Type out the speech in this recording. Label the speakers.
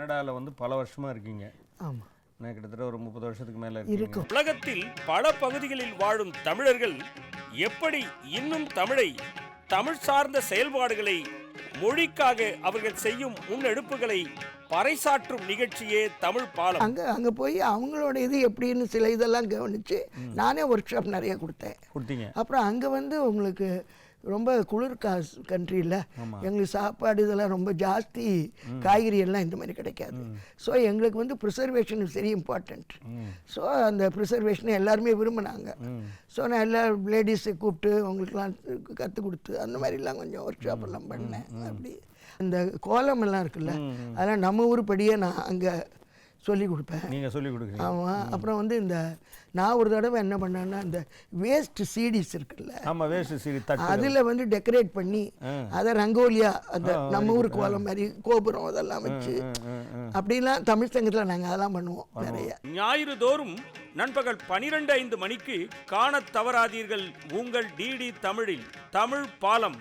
Speaker 1: கனடாவில் வந்து பல வருஷமாக இருக்கீங்க.
Speaker 2: ஆமாம்,
Speaker 1: நான் கிட்டத்தட்ட ஒரு 30 வருஷத்துக்கு மேலே
Speaker 2: இருக்கும்.
Speaker 3: உலகத்தில் பல பகுதிகளில் வாழும் தமிழர்கள் எப்படி இன்னும் தமிழ் சார்ந்த செயல்பாடுகளை, மொழிக்காக அவர்கள் செய்யும் முன்னெடுப்புகளை பறைசாற்றும் நிகழ்ச்சியே தமிழ் பாலம்.
Speaker 2: அங்கே போய் அவங்களோட இது எப்படின்னு சில இதெல்லாம் கவனித்து நானே ஒர்க் ஷாப் நிறைய கொடுத்தீங்க. அப்புறம் அங்கே வந்து உங்களுக்கு ரொம்ப குளிர் கண்ட்ரியில் எங்களுக்கு சாப்பாடு இதெல்லாம் ரொம்ப ஜாஸ்தி, காய்கறி எல்லாம் இந்த மாதிரி கிடைக்காது. ஸோ எங்களுக்கு வந்து preservation is very important. So அந்த ப்ரிசர்வேஷனை எல்லாருமே விரும்பினாங்க. ஸோ நான் எல்லா லேடிஸை கூப்பிட்டு அவங்களுக்கெல்லாம் கற்றுக் கொடுத்து அந்த மாதிரிலாம் கொஞ்சம் ஒர்க் ஷாப் எல்லாம் பண்ணேன். அப்படி இந்த கோலம் எல்லாம் இருக்குல்ல, அதெல்லாம் நம்ம ஊருப்படியே நான் அங்கே சொல்லி கொடுப்பேன்.
Speaker 1: நீங்கள் சொல்லி கொடுக்குறீங்க?
Speaker 2: ஆமாம். அப்புறம் வந்து நான் ஒரு தடவை என்ன பண்ணேன்னா, இந்த வேஸ்ட் சீடிஸ் இருக்குல்ல,
Speaker 1: ஆமாம், வேஸ்ட் சீடி
Speaker 2: அதில் வந்து டெக்கரேட் பண்ணி அதை ரங்கோலியா அந்த நம்ம ஊர் கோலம் மாதிரி கோபுரம் அதெல்லாம் வச்சு அப்படிலாம் தமிழ் சங்கத்தில் நாங்கள் அதெல்லாம் பண்ணுவோம் நிறைய.
Speaker 3: ஞாயிறு தோறும் நண்பகல் 12:05 மணிக்கு காணத் தவறாதீர்கள் உங்கள் டிடி தமிழில் தமிழ் பாலம்.